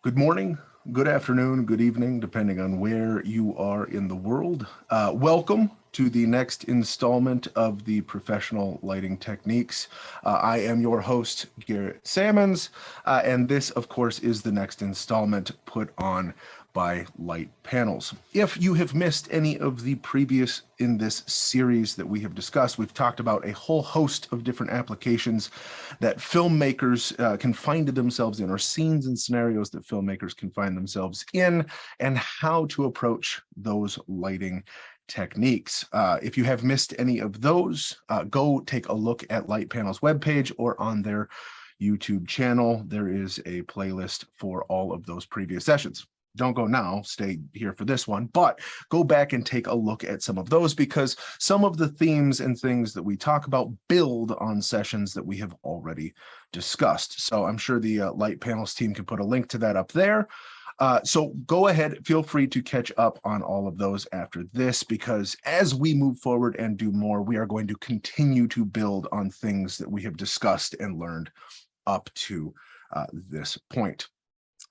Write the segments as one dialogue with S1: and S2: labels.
S1: Good morning, good afternoon, good evening, depending on where you are in the world. Welcome to the next installment of the Professional Lighting Techniques. I am your host, Garrett Sammons, and this, of course, is the next installment put on by Light Panels. If you have missed any of the previous in this series that we have discussed, we've talked about a whole host of different applications that filmmakers can find themselves in, or scenes and scenarios that filmmakers can find themselves in, and how to approach those lighting techniques. If you have missed any of those, go take a look at Light Panel's webpage or on their YouTube channel. There is a playlist for all of those previous sessions. Don't go now, stay here for this one, but go back and take a look at some of those, because some of the themes and things that we talk about build on sessions that we have already discussed. So I'm sure the Light Panels team can put a link to that up there. So go ahead, feel free to catch up on all of those after this, because as we move forward and do more, we are going to continue to build on things that we have discussed and learned up to this point.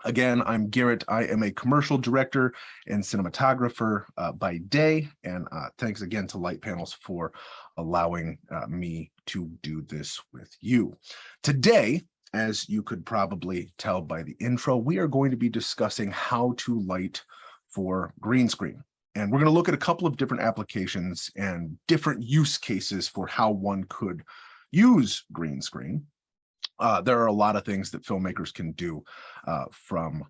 S1: Again, I'm Garrett. I am a commercial director and cinematographer by day, and thanks again to Light Panels for allowing me to do this with you. Today, as you could probably tell by the intro, we are going to be discussing how to light for green screen. And we're going to look at a couple of different applications and different use cases for how one could use green screen. There are a lot of things that filmmakers can do, from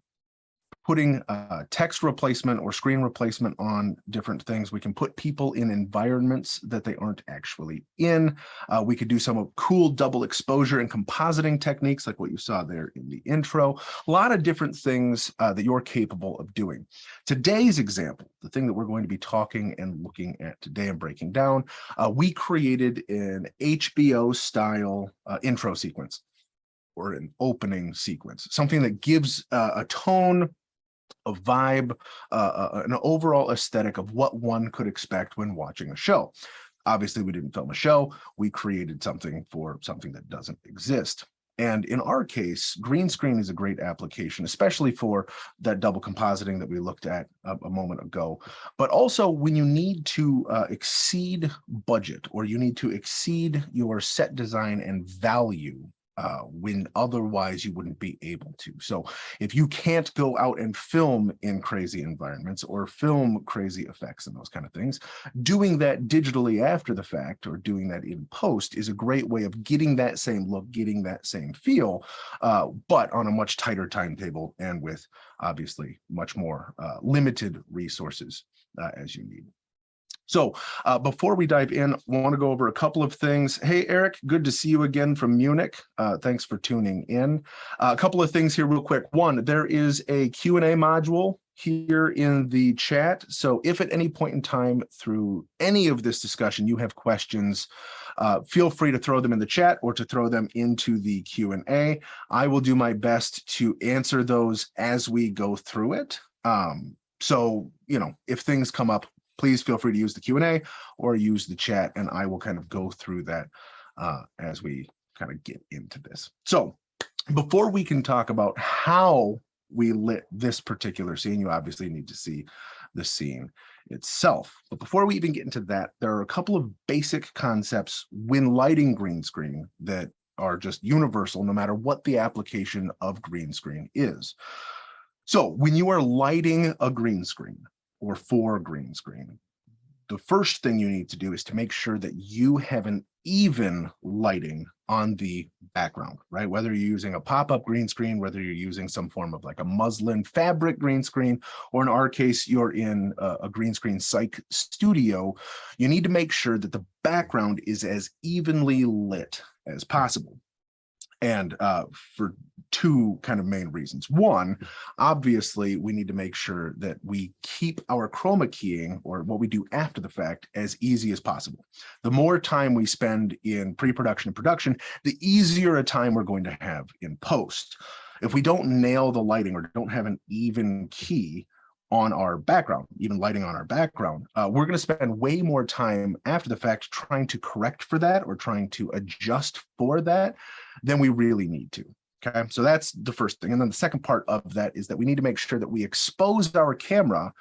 S1: putting text replacement or screen replacement on different things. We can put people in environments that they aren't actually in. We could do some cool double exposure and compositing techniques like what you saw there in the intro. A lot of different things that you're capable of doing. Today's example, the thing that we're going to be talking and looking at today and breaking down, we created an HBO-style intro sequence, or an opening sequence, something that gives a tone, a vibe, an overall aesthetic of what one could expect when watching a show. Obviously, we didn't film a show. We created something for something that doesn't exist. And in our case, green screen is a great application, especially for that double compositing that we looked at a moment ago. But also when you need to exceed budget, or you need to exceed your set design and value, when otherwise you wouldn't be able to. So if you can't go out and film in crazy environments or film crazy effects and those kind of things, doing that digitally after the fact, or doing that in post, is a great way of getting that same look, getting that same feel, but on a much tighter timetable and with obviously much more limited resources as you need. So before we dive in, I want to go over a couple of things. Hey, Eric, good to see you again from Munich. Thanks for tuning in. A couple of things here real quick. One, there is a Q&A module here in the chat. So if at any point in time through any of this discussion you have questions, feel free to throw them in the chat or to throw them into the Q&A. I will do my best to answer those as we go through it. So, if things come up, please feel free to use the Q&A or use the chat, and I will kind of go through that as we kind of get into this. So before we can talk about how we lit this particular scene, you obviously need to see the scene itself. But before we even get into that, there are a couple of basic concepts when lighting green screen that are just universal, no matter what the application of green screen is. So when you are lighting a green screen, or for green screen, the first thing you need to do is to make sure that you have an even lighting on the background, right? Whether you're using a pop-up green screen, whether you're using some form of like a muslin fabric green screen, or in our case, you're in a green screen psych studio, you need to make sure that the background is as evenly lit as possible. And for two kind of main reasons. One, obviously, we need to make sure that we keep our chroma keying, or what we do after the fact, as easy as possible. The more time we spend in pre-production and production, the easier a time we're going to have in post. If we don't nail the lighting or don't have an even key on our background, even lighting on our background, we're going to spend way more time after the fact trying to correct for that or trying to adjust for that than we really need to. Okay, so that's the first thing. And then the second part of that is that we need to make sure that we expose our camera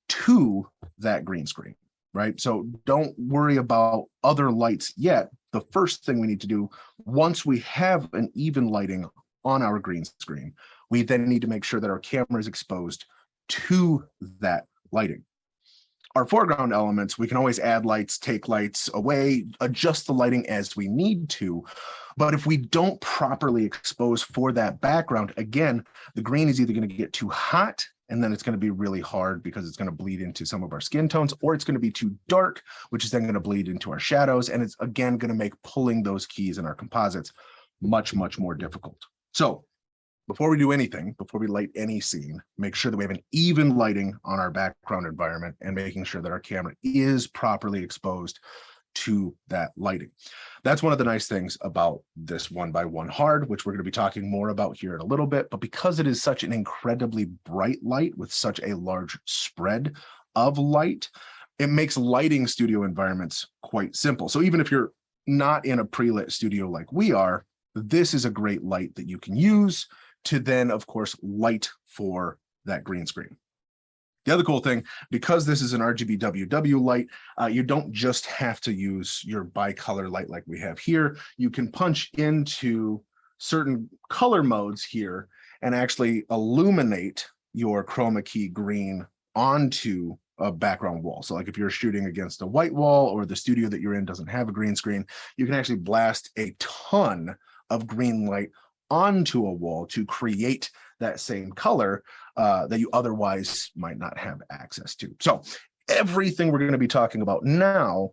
S1: to that green screen, right? So don't worry about other lights yet. The first thing we need to do, once we have an even lighting on our green screen, we then need to make sure that our camera is exposed to that lighting. Our foreground elements, we can always add lights, take lights away, adjust the lighting as we need to. But if we don't properly expose for that background, again, the green is either going to get too hot, and then it's going to be really hard because it's going to bleed into some of our skin tones, or it's going to be too dark, which is then going to bleed into our shadows. And it's, again, going to make pulling those keys in our composites much, much more difficult. So before we do anything, before we light any scene, make sure that we have an even lighting on our background environment and making sure that our camera is properly exposed to that lighting. That's one of the nice things about this 1x1 hard, which we're going to be talking more about here in a little bit. But because it is such an incredibly bright light with such a large spread of light, it makes lighting studio environments quite simple. So even if you're not in a pre-lit studio like we are, this is a great light that you can use to then, of course, light for that green screen. The other cool thing, because this is an RGB WW light, you don't just have to use your bicolor light like we have here. You can punch into certain color modes here and actually illuminate your chroma key green onto a background wall. So like if you're shooting against a white wall or the studio that you're in doesn't have a green screen, you can actually blast a ton of green light onto a wall to create that same color that you otherwise might not have access to. So everything we're going to be talking about now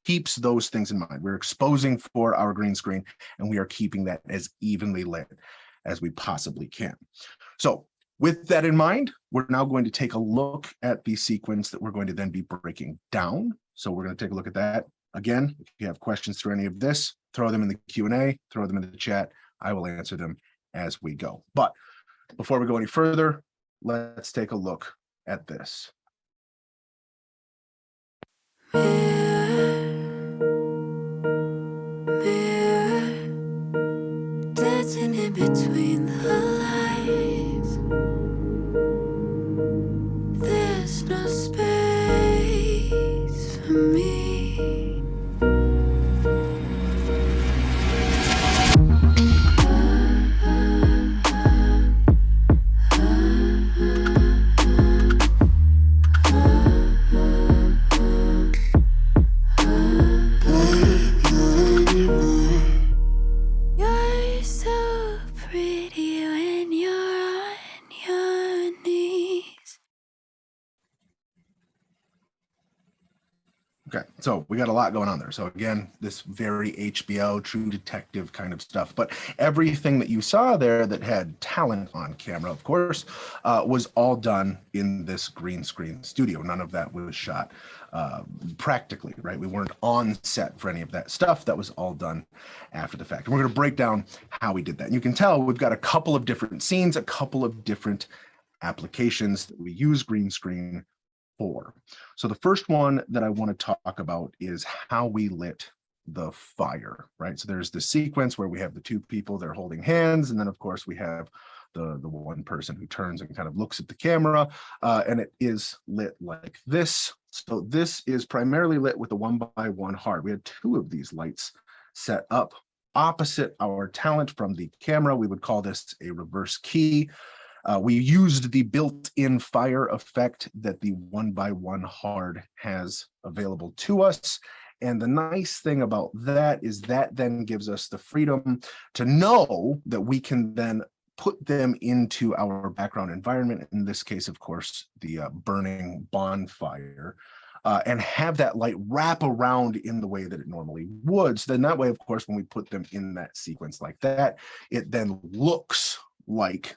S1: keeps those things in mind. We're exposing for our green screen, and we are keeping that as evenly lit as we possibly can. So with that in mind, we're now going to take a look at the sequence that we're going to then be breaking down. So we're going to take a look at that. Again, if you have questions through any of this, throw them in the Q&A, throw them in the chat. I will answer them as we go. But before we go any further, let's take a look at this. Dancing in between the lines. There's no space for me. Okay, so we got a lot going on there. So again, this very HBO, true detective kind of stuff. But everything that you saw there that had talent on camera, of course, was all done in this green screen studio. None of that was shot practically, right? We weren't on set for any of that stuff. That was all done after the fact. And we're going to break down how we did that. And you can tell we've got a couple of different scenes, a couple of different applications that we use green screen for. So the first one that I want to talk about is how we lit the fire, right? So there's the sequence where we have the two people, they're holding hands, and then of course we have the one person who turns and kind of looks at the camera, and it is lit like this. So this is primarily lit with a 1x1 hard. We had two of these lights set up opposite our talent from the camera. We would call this a reverse key. We used the built-in fire effect that the 1x1 hard has available to us. And the nice thing about that is that then gives us the freedom to know that we can then put them into our background environment. In this case, of course, the burning bonfire, and have that light wrap around in the way that it normally would. So then that way, of course, when we put them in that sequence like that, it then looks like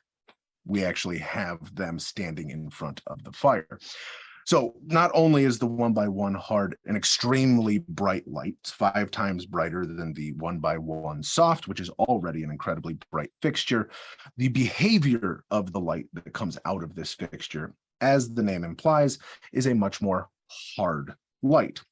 S1: we actually have them standing in front of the fire. So not only is the 1x1 hard an extremely bright light, it's 5 times brighter than the 1x1 soft, which is already an incredibly bright fixture, the behavior of the light that comes out of this fixture, as the name implies, is a much more hard light.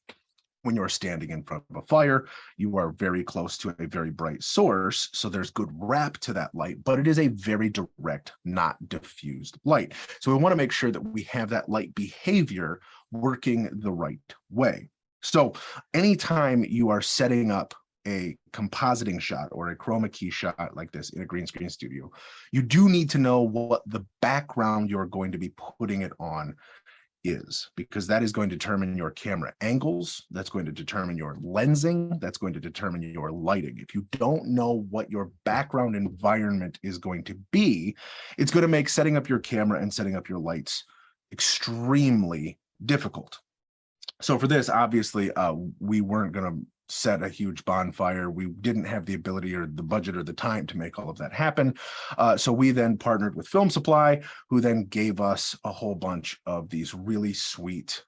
S1: When you're standing in front of a fire, you are very close to a very bright source, so there's good wrap to that light, but it is a very direct, not diffused light. So we want to make sure that we have that light behavior working the right way. So anytime you are setting up a compositing shot or a chroma key shot like this in a green screen studio, you do need to know what the background you're going to be putting it on is, because that is going to determine your camera angles, that's going to determine your lensing, that's going to determine your lighting. If you don't know what your background environment is going to be, it's going to make setting up your camera and setting up your lights extremely difficult. So for this, obviously, we weren't going to set a huge bonfire. We didn't have the ability or the budget or the time to make all of that happen. So we then partnered with Film Supply, who then gave us a whole bunch of these really sweet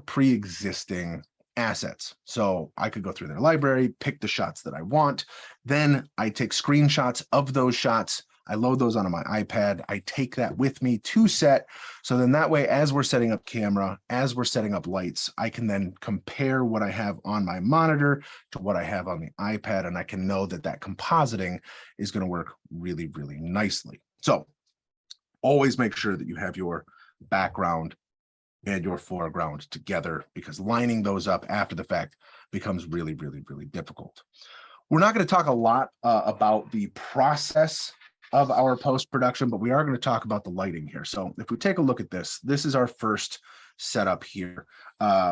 S1: pre-existing assets. So I could go through their library, pick the shots that I want. Then I take screenshots of those shots. I load those onto my iPad. I take that with me to set. So then that way, as we're setting up camera, as we're setting up lights, I can then compare what I have on my monitor to what I have on the iPad. And I can know that that compositing is going to work really, really nicely. So always make sure that you have your background and your foreground together, because lining those up after the fact becomes really, really, really difficult. We're not going to talk a lot about the process of our post-production, but we are going to talk about the lighting here. So if we take a look at this, this is our first setup here.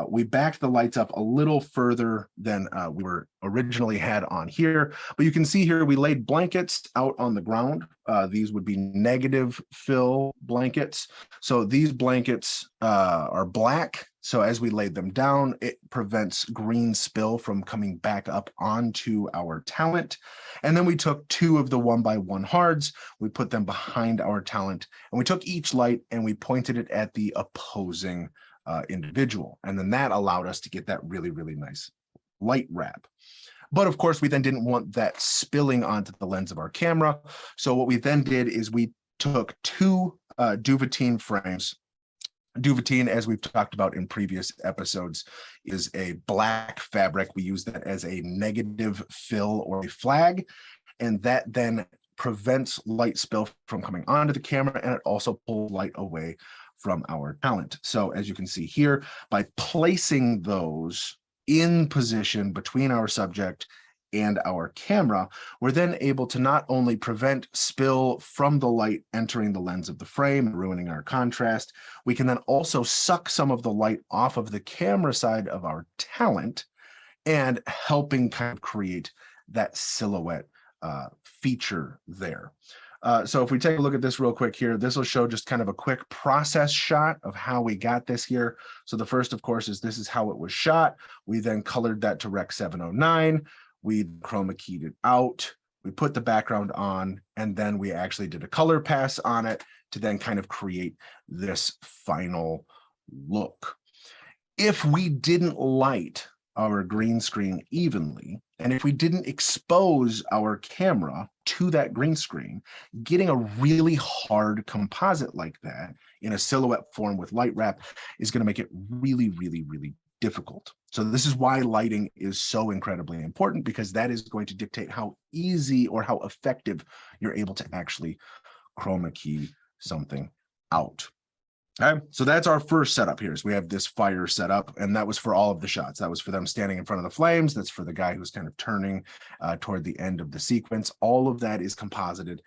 S1: We backed the lights up a little further than we were originally had on here, but you can see here we laid blankets out on the ground. These would be negative fill blankets. So these blankets are black. So as we laid them down, it prevents green spill from coming back up onto our talent. And then we took 2 of the 1x1 hards, we put them behind our talent, and we took each light and we pointed it at the opposing individual. And then that allowed us to get that really, really nice light wrap. But of course, we then didn't want that spilling onto the lens of our camera. So what we then did is we took 2 duvetine frames. Duvetine, as we've talked about in previous episodes, is a black fabric. We use that as a negative fill or a flag, and that then prevents light spill from coming onto the camera, and it also pulls light away from our talent. So as you can see here, by placing those in position between our subject and our camera, we're then able to not only prevent spill from the light entering the lens of the frame, ruining our contrast, we can then also suck some of the light off of the camera side of our talent and helping kind of create that silhouette feature there. So if we take a look at this real quick here, this will show just kind of a quick process shot of how we got this here. So the first, of course, is this is how it was shot. We then colored that to Rec 709. We chroma keyed it out, we put the background on, and then we actually did a color pass on it to then kind of create this final look. If we didn't light our green screen evenly, and if we didn't expose our camera to that green screen, getting a really hard composite like that in a silhouette form with light wrap is going to make it really, really, really difficult. So this is why lighting is so incredibly important, because that is going to dictate how easy or how effective you're able to actually chroma key something out. Okay, so that's our first setup here. So we have this fire setup, and that was for all of the shots. That was for them standing in front of the flames. That's for the guy who's kind of turning toward the end of the sequence. All of that is composited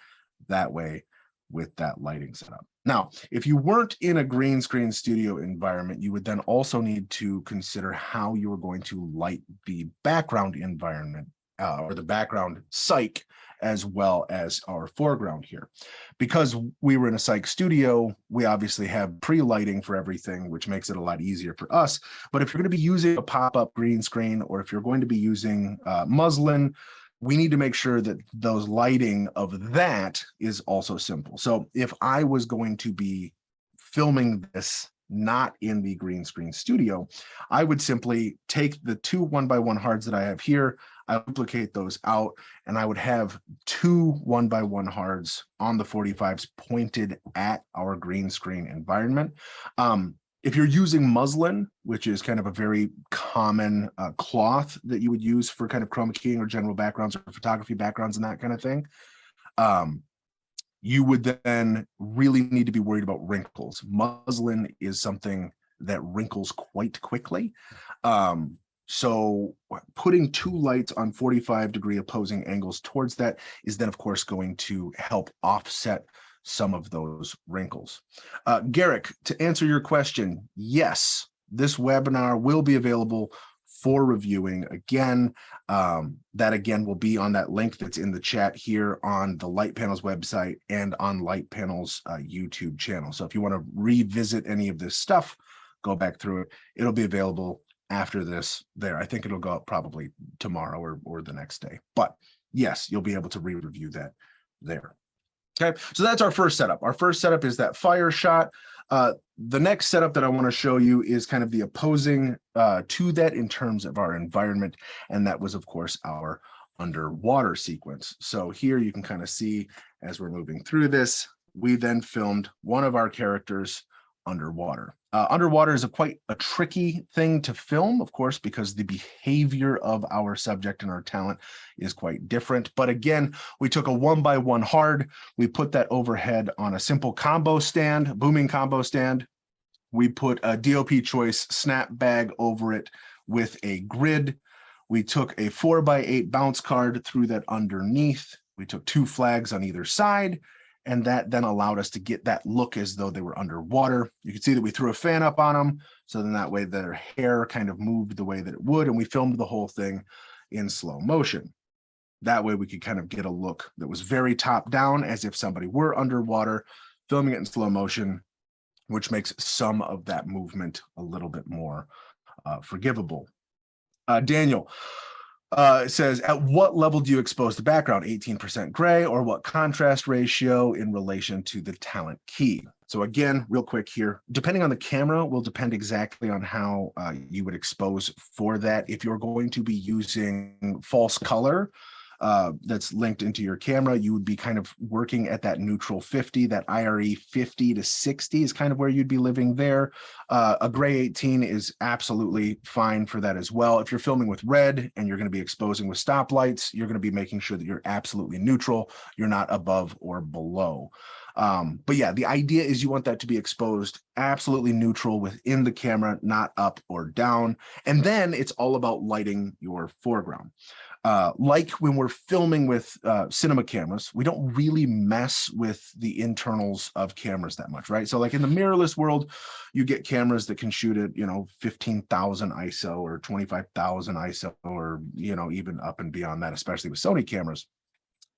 S1: that way with that lighting setup. Now, if you weren't in a green screen studio environment, you would then also need to consider how you were going to light the background environment or the background cyc, as well as our foreground here. Because we were in a cyc studio, we obviously have pre-lighting for everything, which makes it a lot easier for us. But if you're going to be using a pop-up green screen, or if you're going to be using muslin, we need to make sure that those lighting of that is also simple. So if I was going to be filming this not in the green screen studio, I would simply take the 2 1x1 hards that I have here, I duplicate those out, and I would have 2 1x1 hards on the 45s pointed at our green screen environment. If you're using muslin, which is kind of a very common cloth that you would use for kind of chroma keying or general backgrounds or photography backgrounds and that kind of thing, you would then really need to be worried about wrinkles. Muslin is something that wrinkles quite quickly. So putting two lights on 45-degree opposing angles towards that is then, of course, going to help offset some of those wrinkles. Garrett, to answer your question, yes, this webinar will be available for reviewing. Again, that again will be on that link that's in the chat here on the Light Panels website and on Light Panels YouTube channel. So if you want to revisit any of this stuff, go back through it. It'll be available after this there. I think it'll go up probably tomorrow or the next day. But yes, you'll be able to re-review that there. Okay, so that's our first setup. Our first setup is that fire shot. The next setup that I want to show you is kind of the opposing to that in terms of our environment. And that was, of course, our underwater sequence. So here you can kind of see as we're moving through this, we then filmed one of our characters underwater. Underwater is quite a tricky thing to film, of course, because the behavior of our subject and our talent is quite different. But again, we took a 1x1 hard, we put that overhead on a simple combo stand, booming combo stand. We put a DOP choice snap bag over it with a grid. We took a 4x8 bounce card through that underneath. We took two flags on either side. And that then allowed us to get that look as though they were underwater. You can see that we threw a fan up on them. So then that way their hair kind of moved the way that it would. And we filmed the whole thing in slow motion. That way we could kind of get a look that was very top down, as if somebody were underwater, filming it in slow motion, which makes some of that movement a little bit more forgivable. Daniel, it says, at what level do you expose the background? 18% gray, or what contrast ratio in relation to the talent key? So again, real quick here, depending on the camera will depend exactly on how you would expose for that. If you're going to be using false color that's linked into your camera, you would be kind of working at that neutral 50, that IRE 50 to 60 is kind of where you'd be living there. A gray 18 is absolutely fine for that as well. If you're filming with red and you're going to be exposing with stoplights, you're going to be making sure that you're absolutely neutral. You're not above or below. But yeah, the idea is you want that to be exposed absolutely neutral within the camera, not up or down. And then it's all about lighting your foreground. Like when we're filming with cinema cameras, we don't really mess with the internals of cameras that much, right? So like in the mirrorless world, you get cameras that can shoot at, 15,000 ISO or 25,000 ISO or, even up and beyond that, especially with Sony cameras.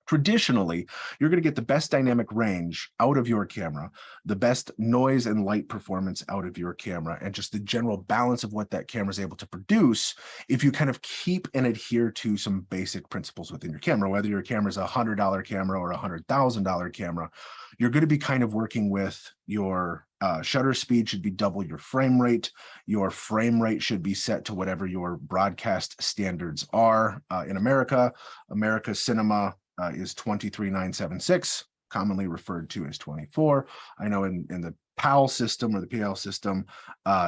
S1: Traditionally, you're going to get the best dynamic range out of your camera, the best noise and light performance out of your camera, and just the general balance of what that camera is able to produce if you kind of keep and adhere to some basic principles within your camera. Whether your camera is a $100 camera or a $100,000 camera, you're going to be kind of working with your shutter speed should be double your frame rate. Your frame rate should be set to whatever your broadcast standards are. In America cinema is 23976, commonly referred to as 24. I know in the PAL system or the PL system,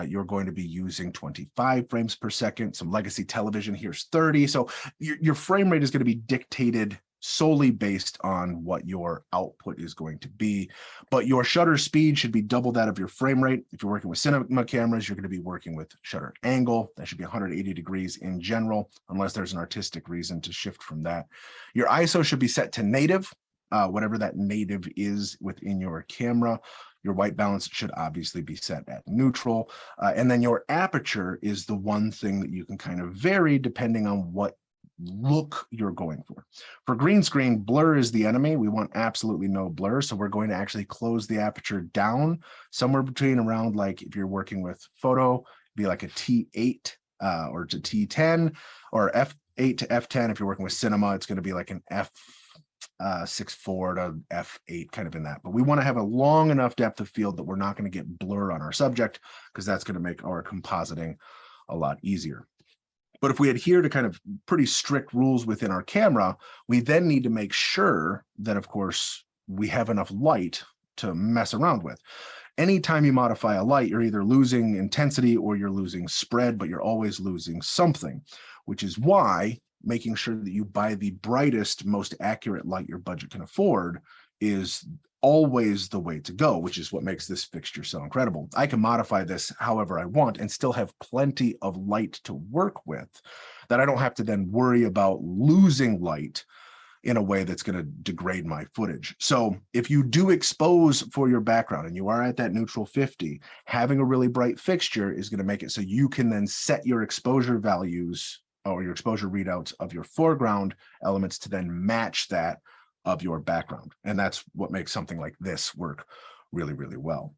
S1: you're going to be using 25 frames per second. Some legacy television, here's 30. So your frame rate is going to be dictated solely based on what your output is going to be. But your shutter speed should be double that of your frame rate. If you're working with cinema cameras, you're going to be working with shutter angle. That should be 180 degrees in general, unless there's an artistic reason to shift from that. Your ISO should be set to native, whatever that native is within your camera. Your white balance should obviously be set at neutral. And then your aperture is the one thing that you can kind of vary depending on what look you're going for. For green screen, blur is the enemy. We want absolutely no blur. So we're going to actually close the aperture down somewhere between around, like if you're working with photo, be like a T8 or to T10, or F8 to F10. If you're working with cinema, it's going to be like an F6.4 to F8, kind of in that. But we want to have a long enough depth of field that we're not going to get blur on our subject, because that's going to make our compositing a lot easier. But if we adhere to kind of pretty strict rules within our camera, we then need to make sure that, of course, we have enough light to mess around with. Anytime you modify a light, you're either losing intensity or you're losing spread, but you're always losing something, which is why making sure that you buy the brightest, most accurate light your budget can afford is always the way to go, which is what makes this fixture so incredible. I can modify this however I want and still have plenty of light to work with, that I don't have to then worry about losing light in a way that's going to degrade my footage. So if you do expose for your background and you are at that neutral 50, having a really bright fixture is going to make it so you can then set your exposure values or your exposure readouts of your foreground elements to then match that of your background. And that's what makes something like this work really, really well.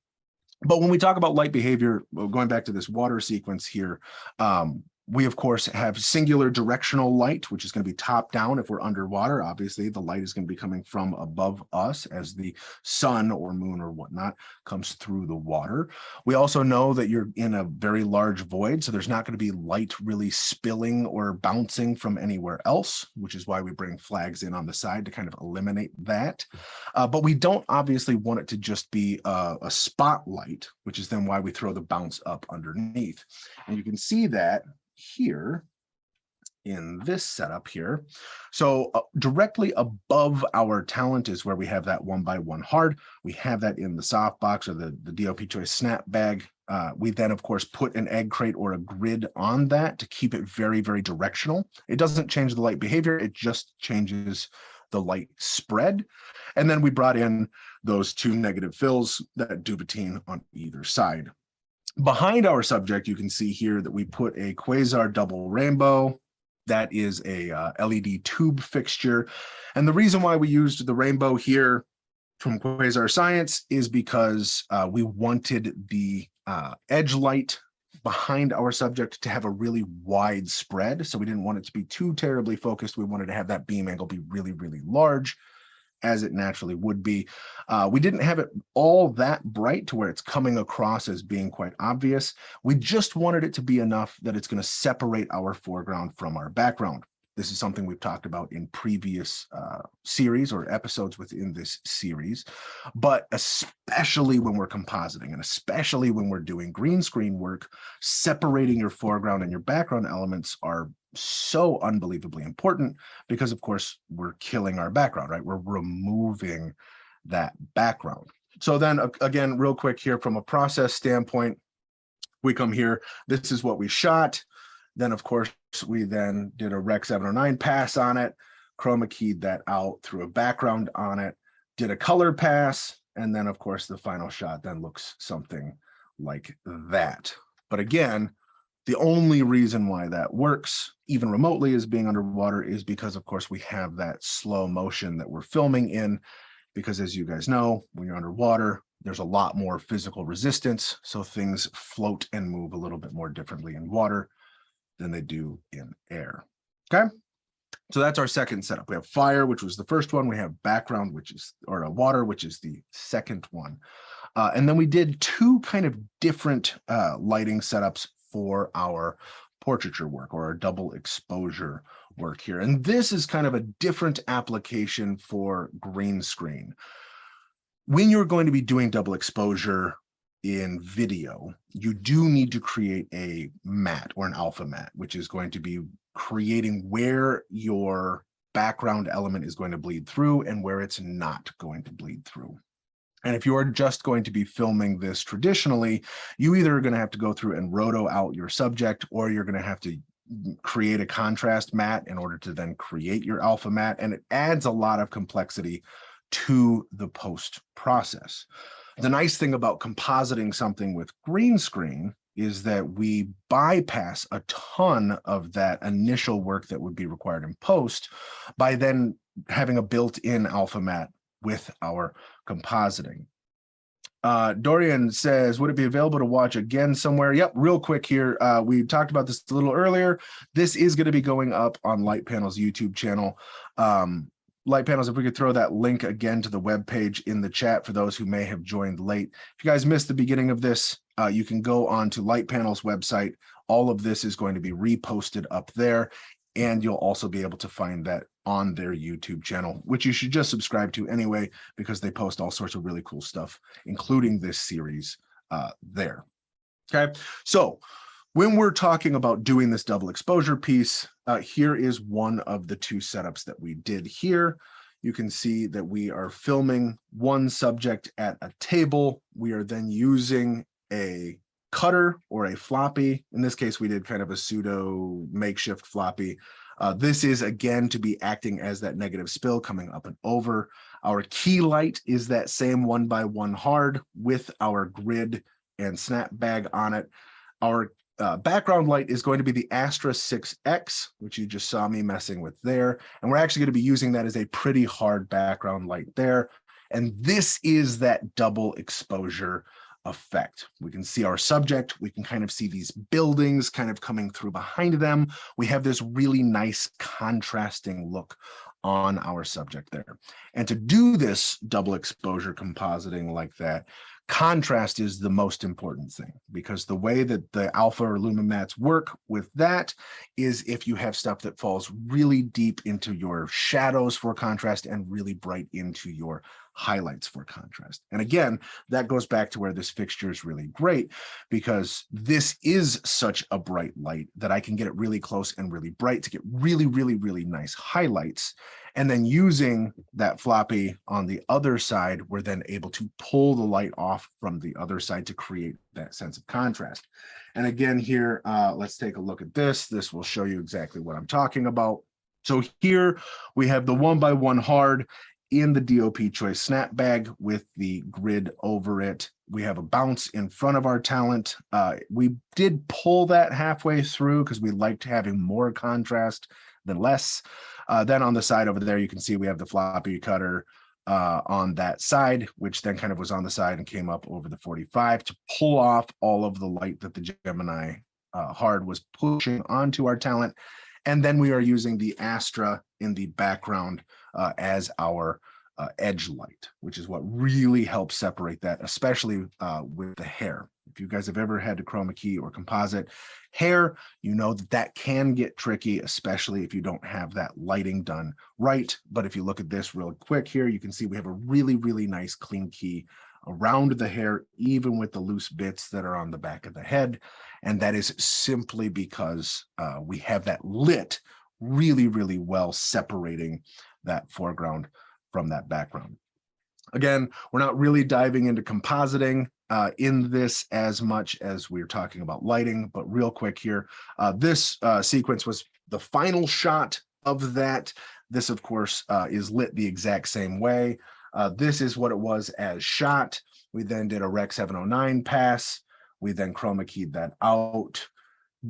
S1: But when we talk about light behavior, going back to this water sequence here, we, of course, have singular directional light, which is going to be top down if we're underwater. Obviously, the light is going to be coming from above us as the sun or moon or whatnot comes through the water. We also know that you're in a very large void, so there's not going to be light really spilling or bouncing from anywhere else, which is why we bring flags in on the side to kind of eliminate that. But we don't obviously want it to just be a spotlight, which is then why we throw the bounce up underneath. And you can see that here in this setup here. So directly above our talent is where we have that 1x1 hard. We have that in the softbox or the DOP choice snap bag. We then, of course, put an egg crate or a grid on that to keep it very, very directional. It doesn't change the light behavior. It just changes the light spread. And then we brought in those two negative fills that Duvetine on either side. Behind our subject, you can see here that we put a Quasar double rainbow. That is a LED tube fixture. And the reason why we used the rainbow here from Quasar Science is because we wanted the edge light behind our subject to have a really wide spread. So we didn't want it to be too terribly focused. We wanted to have that beam angle be really, really large, as it naturally would be. We didn't have it all that bright to where it's coming across as being quite obvious. We just wanted it to be enough that it's going to separate our foreground from our background. This is something we've talked about in previous series or episodes within this series, but especially when we're compositing and especially when we're doing green screen work, separating your foreground and your background elements are so unbelievably important because, of course, we're killing our background, right? We're removing that background. So then again, real quick here from a process standpoint, we come here, this is what we shot. Then, of course, we then did a Rec 709 pass on it, chroma keyed that out, threw a background on it, did a color pass, and then, of course, the final shot then looks something like that. But again, the only reason why that works, even remotely, as being underwater is because, of course, we have that slow motion that we're filming in, because as you guys know, when you're underwater, there's a lot more physical resistance, so things float and move a little bit more differently in water than they do in air. Okay, so that's our second setup. We have fire, which was the first one. We have background, which is, or water, which is the second one. And then we did two kind of different lighting setups for our portraiture work or our double exposure work here. And this is kind of a different application for green screen. When you're going to be doing double exposure in video, you do need to create a matte or an alpha matte, which is going to be creating where your background element is going to bleed through and where it's not going to bleed through. And if you're just going to be filming this traditionally, you either are going to have to go through and roto out your subject, or you're going to have to create a contrast matte in order to then create your alpha matte. And it adds a lot of complexity to the post process. The nice thing about compositing something with green screen is that we bypass a ton of that initial work that would be required in post by then having a built-in alpha matte with our compositing. Dorian says, would it be available to watch again somewhere? Yep, real quick here. We talked about this a little earlier. This is going to be going up on Light Panel's YouTube channel. Light Panels, if we could throw that link again to the webpage in the chat for those who may have joined late. If you guys missed the beginning of this, you can go on to Light Panel's website. All of this is going to be reposted up there, and you'll also be able to find that on their YouTube channel, which you should just subscribe to anyway, because they post all sorts of really cool stuff, including this series there. Okay, so when we're talking about doing this double exposure piece, here is one of the two setups that we did here. You can see that we are filming one subject at a table. We are then using a cutter or a floppy. In this case, we did kind of a pseudo makeshift floppy. This is, again, to be acting as that negative spill coming up and over. Our key light is that same 1x1 hard with our grid and snap bag on it. Our background light is going to be the Astra 6X, which you just saw me messing with there. And we're actually going to be using that as a pretty hard background light there. And this is that double exposure effect. We can see our subject. We can kind of see these buildings kind of coming through behind them. We have this really nice contrasting look on our subject there. And to do this double exposure compositing like that, contrast is the most important thing, because the way that the alpha or lumimats work with that is if you have stuff that falls really deep into your shadows for contrast and really bright into your highlights for contrast. And again, that goes back to where this fixture is really great, because this is such a bright light that I can get it really close and really bright to get really, really, really nice highlights. And then using that floppy on the other side, we're then able to pull the light off from the other side to create that sense of contrast. And again, here, let's take a look at this. This will show you exactly what I'm talking about. So here we have the 1x1 hard in the DOP choice snap bag with the grid over it. We have a bounce in front of our talent. We did pull that halfway through because we liked having more contrast than less. Then on the side over there, you can see we have the floppy cutter on that side, which then kind of was on the side and came up over the 45 to pull off all of the light that the Gemini hard was pushing onto our talent. And then we are using the Astra in the background as our edge light, which is what really helps separate that, especially with the hair. If you guys have ever had to chroma key or composite hair, you know that that can get tricky, especially if you don't have that lighting done right. But if you look at this real quick here, you can see we have a really, really nice clean key around the hair, even with the loose bits that are on the back of the head. And that is simply because we have that lit really, really well, separating that foreground from that background. Again, we're not really diving into compositing in this as much as we're talking about lighting, but real quick here, this sequence was the final shot of that. This, of course, is lit the exact same way. This is what it was as shot. We then did a Rec 709 pass. We then chroma keyed that out,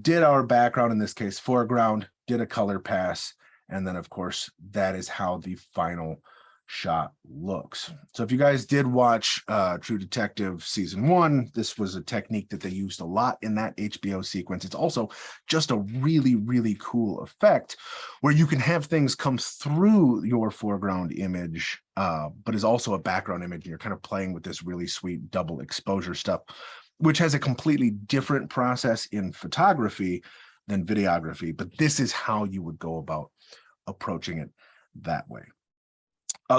S1: did our background, in this case, foreground, did a color pass. And then, of course, that is how the final shot looks. So if you guys did watch True Detective season 1, this was a technique that they used a lot in that HBO sequence. It's also just a really, really cool effect where you can have things come through your foreground image, but is also a background image. And you're kind of playing with this really sweet double exposure stuff, which has a completely different process in photography than videography. But this is how you would go about approaching it that way.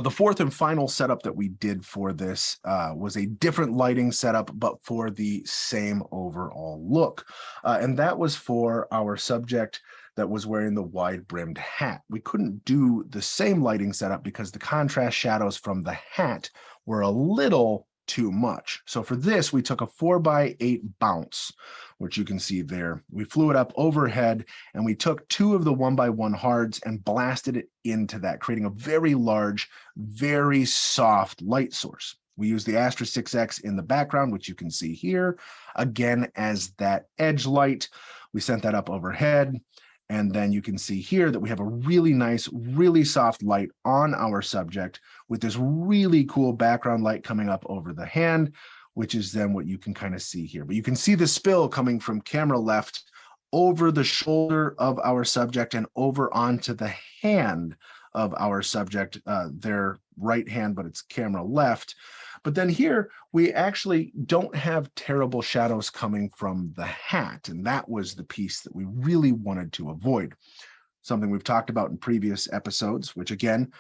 S1: The fourth and final setup that we did for this was a different lighting setup, but for the same overall look. And that was for our subject that was wearing the wide-brimmed hat. We couldn't do the same lighting setup because the contrast shadows from the hat were a little too much. So for this, we took a 4x8 bounce, which you can see there. We flew it up overhead and we took 2 of the 1x1 hards and blasted it into that, creating a very large, very soft light source. We used the Astra 6X in the background, which you can see here, again, as that edge light. We sent that up overhead. And then you can see here that we have a really nice, really soft light on our subject with this really cool background light coming up over the hand, which is then what you can kind of see here. But you can see the spill coming from camera left over the shoulder of our subject and over onto the hand of our subject, their right hand, but it's camera left. But then here, we actually don't have terrible shadows coming from the hat. And that was the piece that we really wanted to avoid. something we've talked about in previous episodes, which again,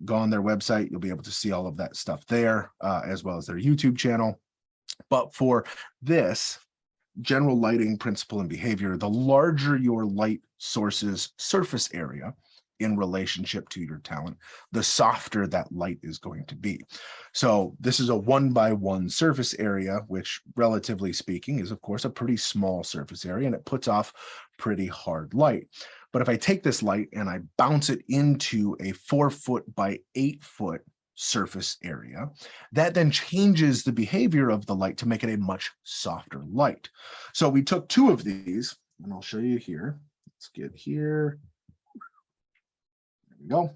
S1: go on their website, you'll be able to see all of that stuff there, as well as their YouTube channel. But for this general lighting principle and behavior, the larger your light source's surface area in relationship to your talent, the softer that light is going to be. So this is a 1x1 surface area, which relatively speaking is of course a pretty small surface area, and it puts off pretty hard light. But if I take this light and I bounce it into a 4-foot by 8-foot surface area, that then changes the behavior of the light to make it a much softer light. So we took 2 of these, and I'll show you here. Let's get here. There we go.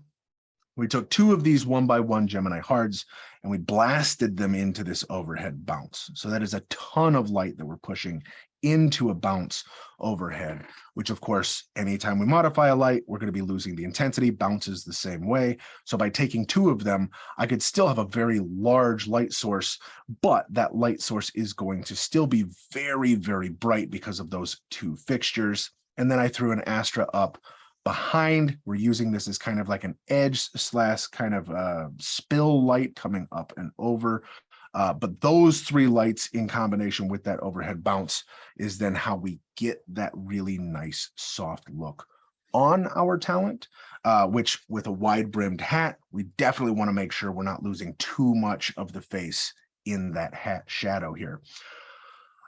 S1: We took 2 of these 1x1 Gemini hards and we blasted them into this overhead bounce. So that is a ton of light that we're pushing into a bounce overhead, which of course, anytime we modify a light, we're going to be losing the intensity. Bounces the same way. So by taking 2 of them, I could still have a very large light source, but that light source is going to still be very, very bright because of those 2 fixtures. And then I threw an Astra up behind. We're using this as kind of like an edge / kind of spill light coming up and over. But those 3 lights in combination with that overhead bounce is then how we get that really nice soft look on our talent, which with a wide brimmed hat, we definitely want to make sure we're not losing too much of the face in that hat shadow here.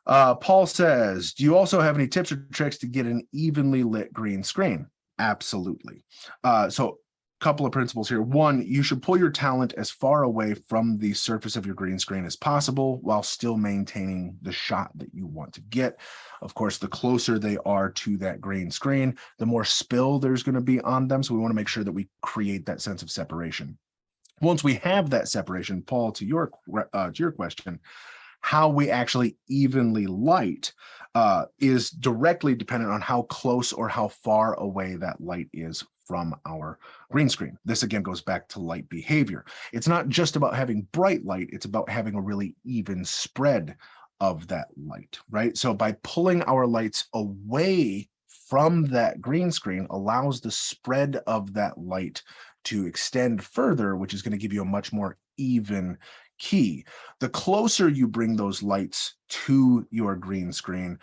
S1: Paul says, do you also have any tips or tricks to get an evenly lit green screen? Absolutely. So a couple of principles here. 1, you should pull your talent as far away from the surface of your green screen as possible while still maintaining the shot that you want to get. Of course, the closer they are to that green screen, the more spill there's going to be on them. So we want to make sure that we create that sense of separation. Once we have that separation, Paul, to your question, how we actually evenly light is directly dependent on how close or how far away that light is from our green screen. This again goes back to light behavior. It's not just about having bright light, it's about having a really even spread of that light, right? So by pulling our lights away from that green screen allows the spread of that light to extend further, which is going to give you a much more even key. The closer you bring those lights to your green screen,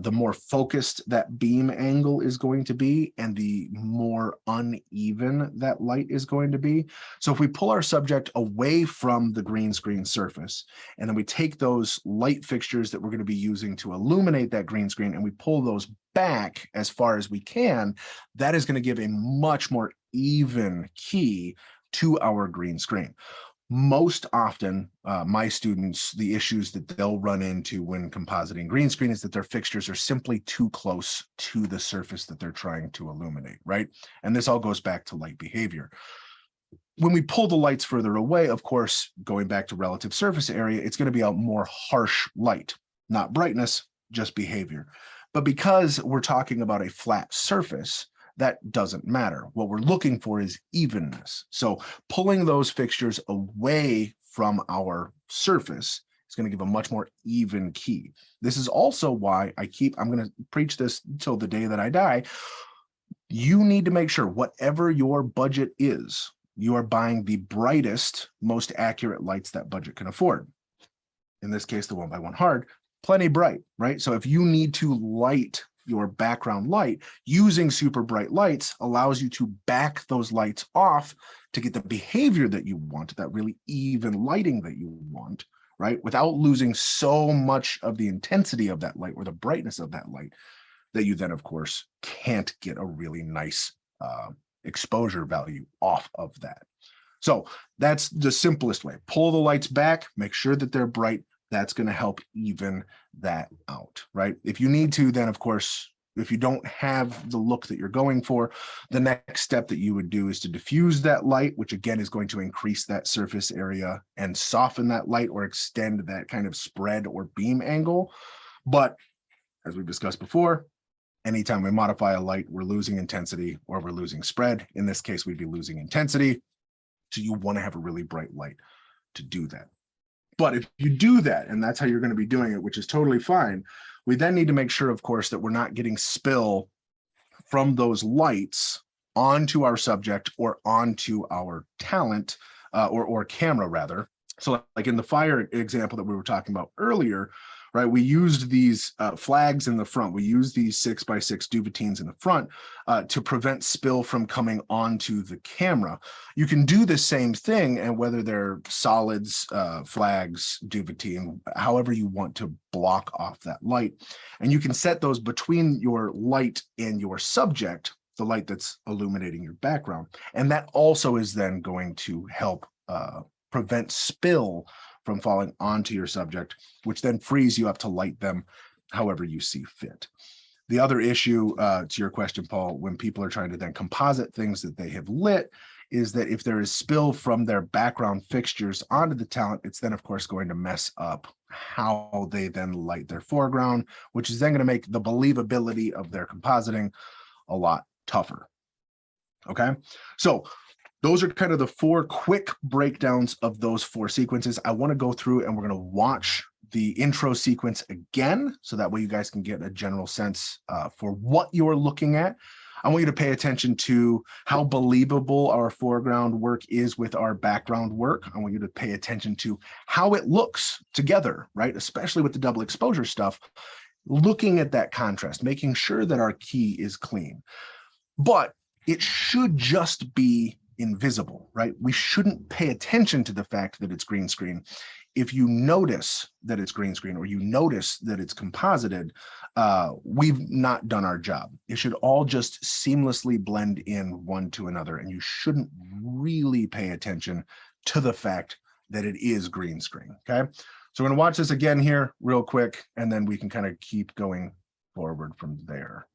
S1: the more focused that beam angle is going to be and the more uneven that light is going to be. So if we pull our subject away from the green screen surface and then we take those light fixtures that we're going to be using to illuminate that green screen and we pull those back as far as we can, that is going to give a much more even key to our green screen. Most often, my students, the issues that they'll run into when compositing green screen is that their fixtures are simply too close to the surface that they're trying to illuminate, right? And this all goes back to light behavior. When we pull the lights further away, of course, going back to relative surface area, it's going to be a more harsh light, not brightness, just behavior. But because we're talking about a flat surface, that doesn't matter. What we're looking for is evenness. So pulling those fixtures away from our surface is going to give a much more even key. This is also why I'm going to preach this until the day that I die. You need to make sure whatever your budget is, you are buying the brightest, most accurate lights that budget can afford. In this case, the 1x1 hard, plenty bright, right? So if you need to light your background light, using super bright lights allows you to back those lights off to get the behavior that you want, that really even lighting that you want, right? Without losing so much of the intensity of that light or the brightness of that light that you then, of course, can't get a really nice exposure value off of that. So that's the simplest way. Pull the lights back, make sure that they're bright. That's going to help even that out, right? If you need to, then of course, if you don't have the look that you're going for, the next step that you would do is to diffuse that light, which again is going to increase that surface area and soften that light or extend that kind of spread or beam angle. But as we've discussed before, anytime we modify a light, we're losing intensity or we're losing spread. In this case, we'd be losing intensity. So you want to have a really bright light to do that. But if you do that, and that's how you're going to be doing it, which is totally fine, we then need to make sure, of course, that we're not getting spill from those lights onto our subject or onto our talent, or camera rather. So like in the fire example that we were talking about earlier, right, we used these flags in the front. We used these 6x6 duvetines in the front to prevent spill from coming onto the camera. You can do the same thing, and whether they're solids, flags, duvetine, however you want to block off that light. And you can set those between your light and your subject, the light that's illuminating your background. And that also is then going to help prevent spill from falling onto your subject, which then frees you up to light them however you see fit. The other issue to your question, Paul, when people are trying to then composite things that they have lit, is that if there is spill from their background fixtures onto the talent, it's then of course going to mess up how they then light their foreground, which is then going to make the believability of their compositing a lot tougher. Okay, so those are kind of the 4 quick breakdowns of those 4 sequences. I want to go through and we're going to watch the intro sequence again, so that way you guys can get a general sense for what you're looking at. I want you to pay attention to how believable our foreground work is with our background work. I want you to pay attention to how it looks together, right? Especially with the double exposure stuff, looking at that contrast, making sure that our key is clean. But it should just be invisible, right? We shouldn't pay attention to the fact that it's green screen. If you notice that it's green screen or you notice that it's composited, we've not done our job. It should all just seamlessly blend in one to another, and you shouldn't really pay attention to the fact that it is green screen, okay? So we're gonna watch this again here real quick, and then we can kind of keep going forward from there.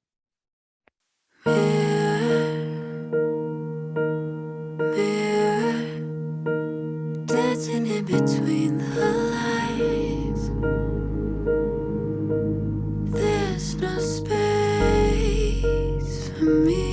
S2: Dancing in between the lines, there's no space for me.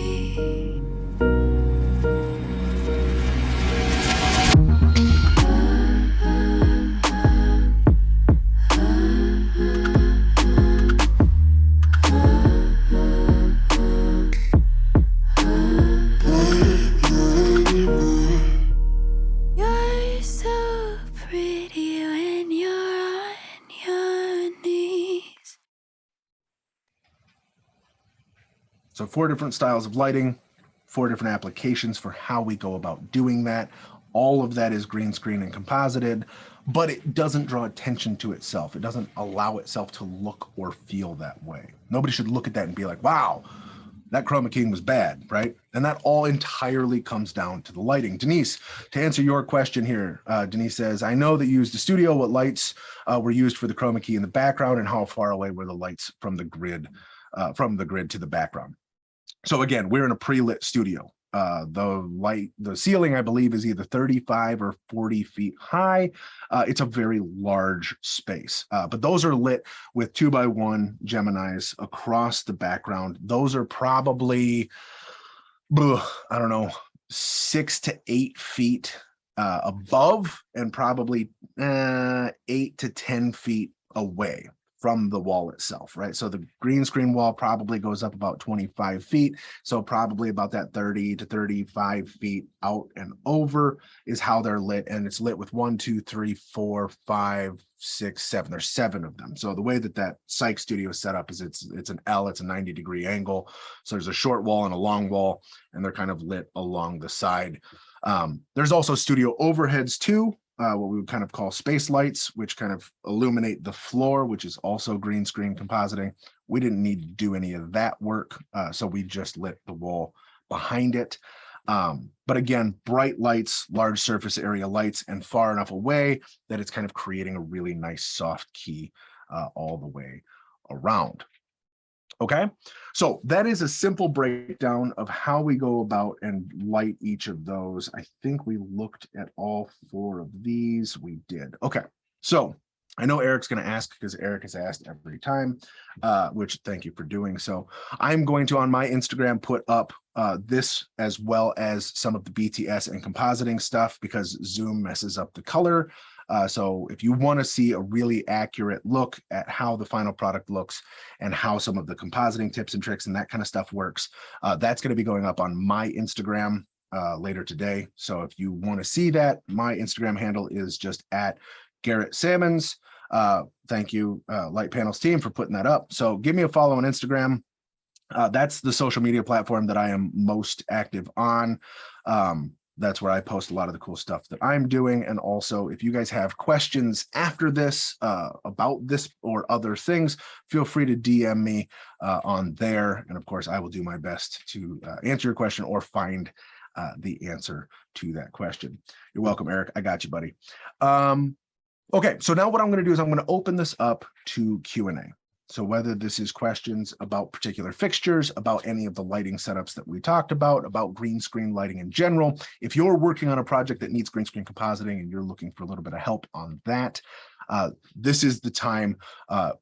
S1: So 4 different styles of lighting, 4 different applications for how we go about doing that. All of that is green screen and composited, but it doesn't draw attention to itself. It doesn't allow itself to look or feel that way. Nobody should look at that and be like, wow, that chroma keying was bad, right? And that all entirely comes down to the lighting. Denise, to answer your question here, Denise says, I know that you used a studio. What lights were used for the chroma key in the background, and how far away were the lights from the grid to the background? So again, we're in a pre-lit studio. The ceiling, I believe, is either 35 or 40 feet high. It's a very large space, but those are lit with 2x1 Geminis across the background. Those are probably, I don't know, 6 to 8 feet above, and probably 8 to 10 feet away from the wall itself, right? So the green screen wall probably goes up about 25 feet. So probably about that 30 to 35 feet out and over is how they're lit. And it's lit with 1, 2, 3, 4, 5, 6, 7. There's 7 of them. So the way that psych studio is set up is it's an L, it's a 90-degree angle. So there's a short wall and a long wall, and they're kind of lit along the side. There's also studio overheads too. What we would kind of call space lights, which kind of illuminate the floor, which is also green screen compositing. We didn't need to do any of that work, so we just lit the wall behind it. But again, bright lights, large surface area lights, and far enough away that it's kind of creating a really nice soft key all the way around. Okay, so that is a simple breakdown of how we go about and light each of those. I think we looked at all 4 of these. We did. Okay, so I know Eric's going to ask because Eric has asked every time, which thank you for doing so. I'm going to, on my Instagram, put up this as well as some of the BTS and compositing stuff because Zoom messes up the color. So if you want to see a really accurate look at how the final product looks and how some of the compositing tips and tricks and that kind of stuff works, that's going to be going up on my Instagram later today. So if you want to see that, my Instagram handle is just at Garrett Sammons. Thank you, Light Panels team, for putting that up. So give me a follow on Instagram. That's the social media platform that I am most active on. That's where I post a lot of the cool stuff that I'm doing. And also, if you guys have questions after this about this or other things, feel free to DM me on there. And of course, I will do my best to answer your question or find the answer to that question. You're welcome, Eric. I got you, buddy. Okay, so now what I'm going to do is I'm going to open this up to Q&A. So whether this is questions about particular fixtures, about any of the lighting setups that we talked about green screen lighting in general, if you're working on a project that needs green screen compositing and you're looking for a little bit of help on that, this is the time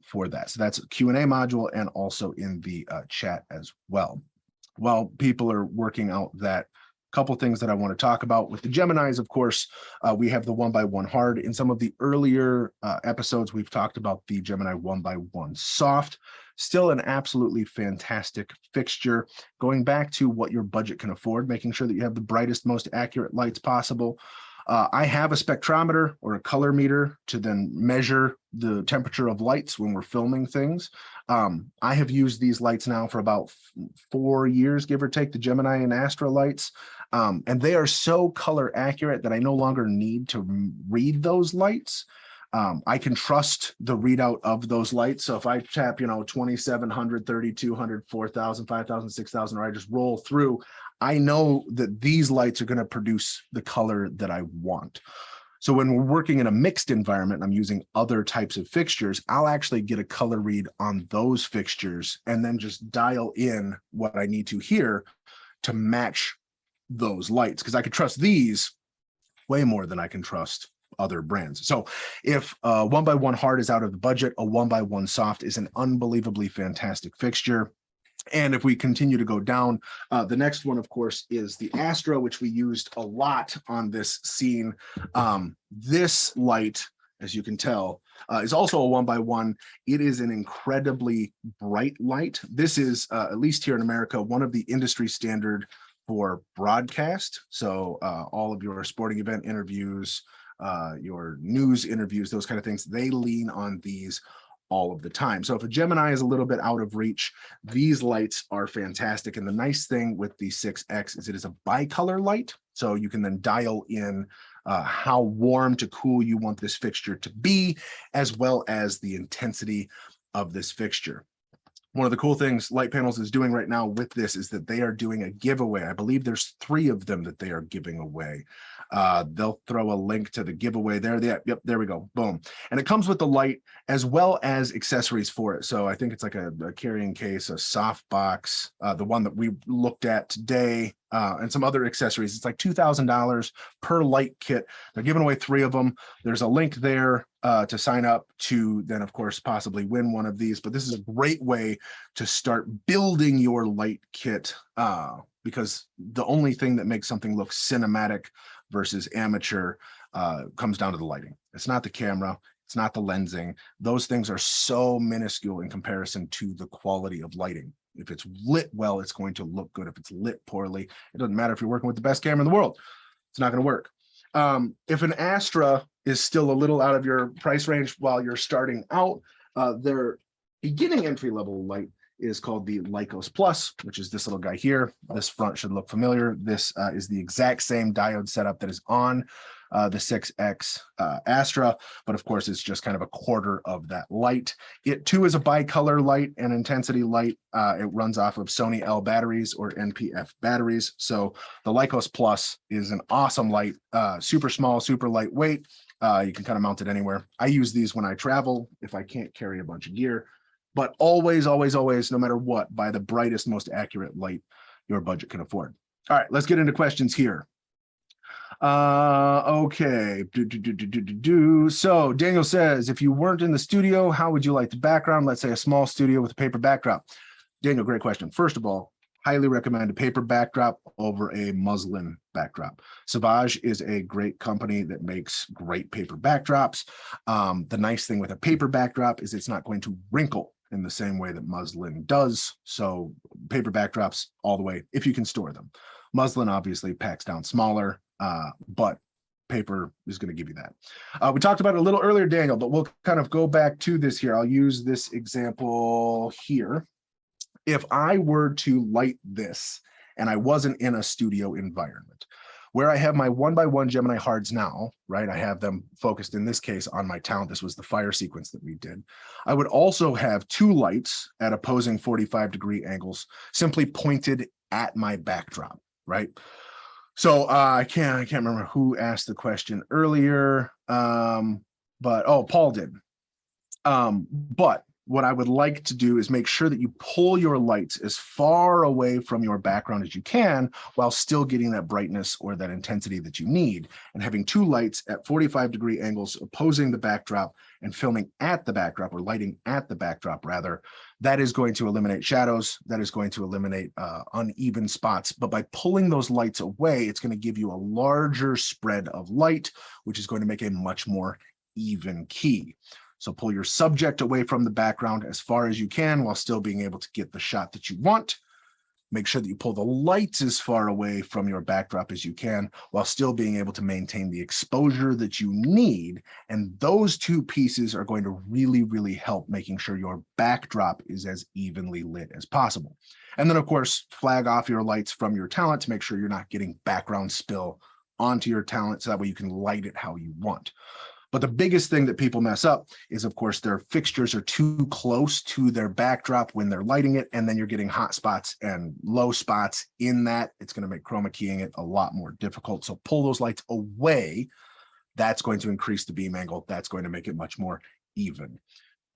S1: for that. So that's a Q&A module and also in the chat as well. While people are working out that, couple things that I want to talk about with the Geminis, of course, we have the 1x1 hard. In some of the earlier episodes, we've talked about the Gemini 1x1 soft. Still an absolutely fantastic fixture. Going back to what your budget can afford, making sure that you have the brightest, most accurate lights possible. I have a spectrometer or a color meter to then measure the temperature of lights when we're filming things. I have used these lights now for about 4 years, give or take, the Gemini and Astra lights. And they are so color accurate that I no longer need to read those lights. I can trust the readout of those lights. So if I tap, 2700, 3200, 4000, 5000, 6000, or I just roll through, I know that these lights are going to produce the color that I want. So when we're working in a mixed environment, I'm using other types of fixtures, I'll actually get a color read on those fixtures and then just dial in what I need to here to match those lights, because I can trust these way more than I can trust other brands. So if 1x1 hard is out of the budget, a 1x1 soft is an unbelievably fantastic fixture. And if we continue to go down, the next one, of course, is the Astra, which we used a lot on this scene. This light, as you can tell, is also a 1x1. It is an incredibly bright light. This is, at least here in America, one of the industry standard for broadcast. So all of your sporting event interviews, your news interviews, those kind of things, they lean on these all of the time. So if a Gemini is a little bit out of reach, these lights are fantastic. And the nice thing with the 6X is it is a bicolor light. So you can then dial in how warm to cool you want this fixture to be, as well as the intensity of this fixture. One of the cool things Light Panels is doing right now with this is that they are doing a giveaway. I believe there's 3 of them that they are giving away. They'll throw a link to the giveaway there. Yep, there we go. Boom. And it comes with the light as well as accessories for it. So I think it's like a carrying case, a soft box, the one that we looked at today, and some other accessories. It's like $2,000 per light kit. They're giving away 3 of them. There's a link there to sign up to then, of course, possibly win one of these. But this is a great way to start building your light kit, because the only thing that makes something look cinematic versus amateur comes down to the lighting. It's not the camera. It's not the lensing. Those things are so minuscule in comparison to the quality of lighting. If it's lit well, it's going to look good. If it's lit poorly, it doesn't matter if you're working with the best camera in the world. It's not going to work. If an Astra is still a little out of your price range while you're starting out, their beginning entry-level light is called the Lycos Plus, which is this little guy here. This front should look familiar. This is the exact same diode setup that is on the 6X Astra, but of course it's just kind of a quarter of that light. It too is a bicolor light and intensity light. It runs off of Sony L batteries or NPF batteries. So the Lycos Plus is an awesome light, super small, super lightweight. You can kind of mount it anywhere. I use these when I travel if I can't carry a bunch of gear. But always, always, always, no matter what, buy the brightest, most accurate light your budget can afford. All right, let's get into questions here. Okay. So Daniel says, if you weren't in the studio, how would you like the background? Let's say a small studio with a paper backdrop. Daniel, great question. First of all, highly recommend a paper backdrop over a muslin backdrop. Savage is a great company that makes great paper backdrops. The nice thing with a paper backdrop is it's not going to wrinkle in the same way that muslin does. So paper backdrops all the way, if you can store them. Muslin obviously packs down smaller, but paper is going to give you that. We talked about it a little earlier, Daniel, but we'll kind of go back to this here. I'll use this example here. If I were to light this and I wasn't in a studio environment, where I have my 1x1 Gemini hards now, right? I have them focused in this case on my talent. This was the fire sequence that we did. I would also have two lights at opposing 45-degree angles, simply pointed at my backdrop, right? So I can't remember who asked the question earlier, but Paul did. But what I would like to do is make sure that you pull your lights as far away from your background as you can while still getting that brightness or that intensity that you need. And having two lights at 45-degree angles opposing the backdrop and filming at the backdrop, or lighting at the backdrop rather, that is going to eliminate shadows. That is going to eliminate uneven spots. But by pulling those lights away, it's going to give you a larger spread of light, which is going to make a much more even key. So pull your subject away from the background as far as you can while still being able to get the shot that you want. Make sure that you pull the lights as far away from your backdrop as you can while still being able to maintain the exposure that you need. And those two pieces are going to really, really help making sure your backdrop is as evenly lit as possible. And then, of course, flag off your lights from your talent to make sure you're not getting background spill onto your talent, so that way you can light it how you want. But the biggest thing that people mess up is, of course, their fixtures are too close to their backdrop when they're lighting it, and then you're getting hot spots and low spots in that. It's going to make chroma keying it a lot more difficult. So pull those lights away. That's going to increase the beam angle. That's going to make it much more even.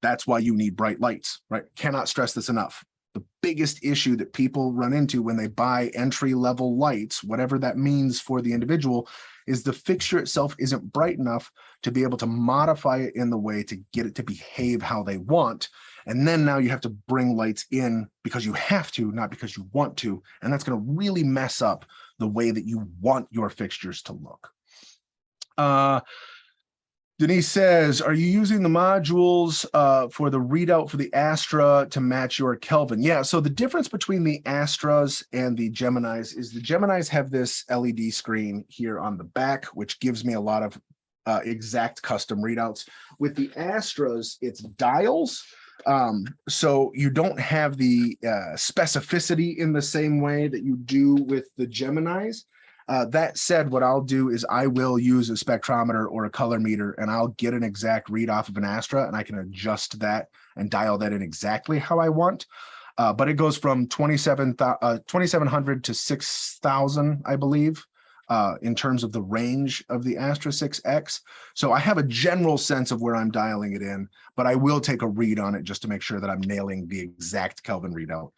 S1: That's why you need bright lights, right? Cannot stress this enough. The biggest issue that people run into when they buy entry-level lights, whatever that means for the individual, is the fixture itself isn't bright enough to be able to modify it in the way to get it to behave how they want. And then now you have to bring lights in because you have to, not because you want to. And that's going to really mess up the way that you want your fixtures to look. Denise says, are you using the modules for the readout for the Astra to match your Kelvin? Yeah, so the difference between the Astras and the Geminis is the Geminis have this LED screen here on the back, which gives me a lot of exact custom readouts. With the Astras, it's dials. So you don't have the specificity in the same way that you do with the Geminis. That said, what I'll do is I will use a spectrometer or a color meter, and I'll get an exact read off of an Astra, and I can adjust that and dial that in exactly how I want. But it goes from 2,700 to 6,000, I believe, in terms of the range of the Astra 6X. So I have a general sense of where I'm dialing it in, but I will take a read on it just to make sure that I'm nailing the exact Kelvin readout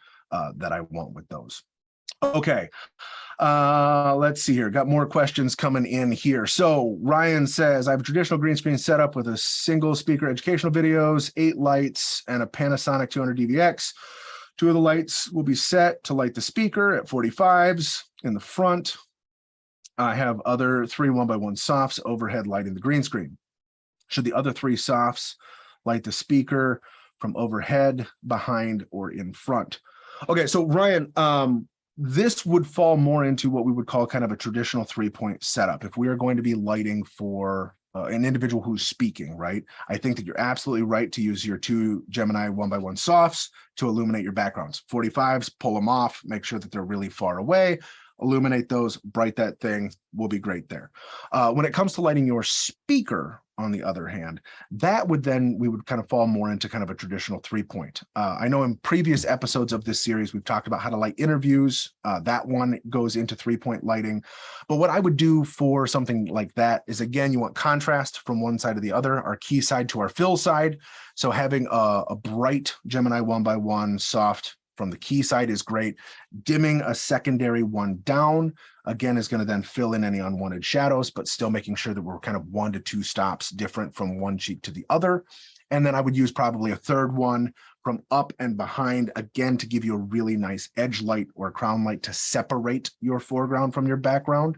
S1: that I want with those. Okay. Let's see here. Got more questions coming in here. So Ryan says, I have a traditional green screen setup with a single speaker educational videos, 8 lights, and a Panasonic 200 DVX. 2 of the lights will be set to light the speaker at 45s in the front. I have other 3 1x1 softs overhead lighting the green screen. Should the other 3 softs light the speaker from overhead, behind, or in front? Okay, so Ryan, this would fall more into what we would call kind of a traditional 3-point setup. If we are going to be lighting for an individual who's speaking, right? I think that you're absolutely right to use your 2 Gemini 1x1 softs to illuminate your backgrounds. 45s, pull them off, make sure that they're really far away, illuminate those, bright that thing, will be great there. When it comes to lighting your speaker, on the other hand, that would then, we would kind of fall more into kind of a traditional 3-point. I know in previous episodes of this series, we've talked about how to light interviews. That one goes into 3-point lighting. But what I would do for something like that is, again, you want contrast from one side to the other, our key side to our fill side. So having a bright Gemini 1x1 soft from the key side is great. Dimming a secondary one down, again, is going to then fill in any unwanted shadows, but still making sure that we're kind of 1 to 2 stops different from one cheek to the other. And then I would use probably a third one from up and behind, again, to give you a really nice edge light or crown light to separate your foreground from your background.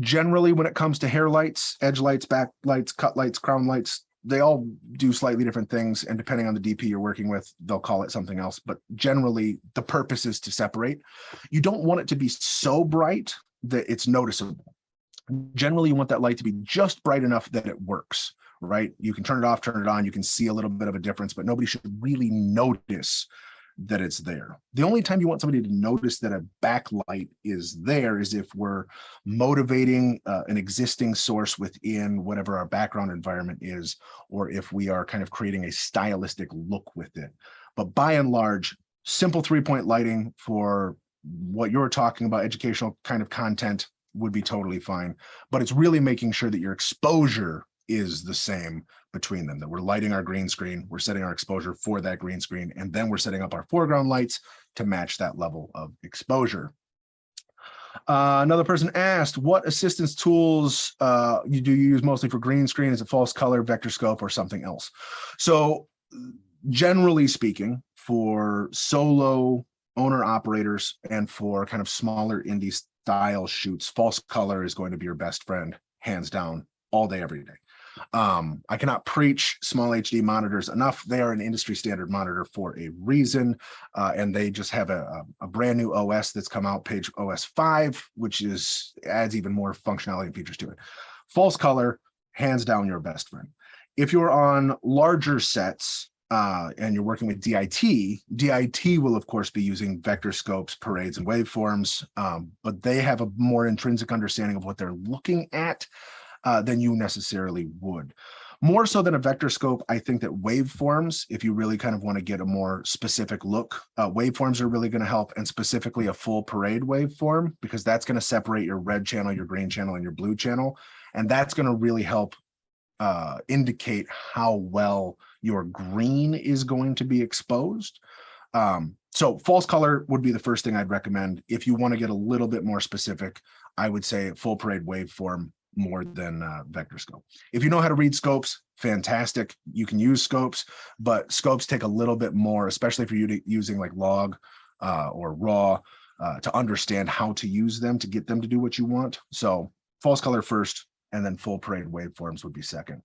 S1: Generally, when it comes to hair lights, edge lights, back lights, cut lights, crown lights, they all do slightly different things. And depending on the DP you're working with, they'll call it something else. But generally, the purpose is to separate. You don't want it to be so bright that it's noticeable. Generally, you want that light to be just bright enough that it works, right? You can turn it off, turn it on. You can see a little bit of a difference, but nobody should really notice that it's there. The only time you want somebody to notice that a backlight is there is if we're motivating an existing source within whatever our background environment is, or if we are kind of creating a stylistic look with it. But by and large, simple 3-point lighting for what you're talking about, educational kind of content, would be totally fine. But it's really making sure that your exposure is the same between them, that we're lighting our green screen, we're setting our exposure for that green screen, and then we're setting up our foreground lights to match that level of exposure. Another person asked, what assistance tools you use mostly for green screen? Is it false color, vector scope, or something else? So generally speaking, for solo owner operators and for kind of smaller indie style shoots, false color is going to be your best friend, hands down, all day, every day. I cannot preach small HD monitors enough. They are an industry standard monitor for a reason, and they just have a brand new OS that's come out, Page OS 5, which adds even more functionality and features to it. False color, hands down, your best friend. If you're on larger sets and you're working with DIT will of course be using vector scopes, parades, and waveforms, but they have a more intrinsic understanding of what they're looking at than you necessarily would. More so than a vector scope, I think that waveforms, if you really kind of want to get a more specific look, waveforms are really going to help, and specifically a full parade waveform, because that's going to separate your red channel, your green channel, and your blue channel. And that's going to really help indicate how well your green is going to be exposed. So false color would be the first thing I'd recommend. If you want to get a little bit more specific, I would say full parade waveform more than vector scope. If you know how to read scopes, fantastic. You can use scopes, but scopes take a little bit more, especially if you're using like log or raw, to understand how to use them to get them to do what you want. So false color first, and then full parade waveforms would be second.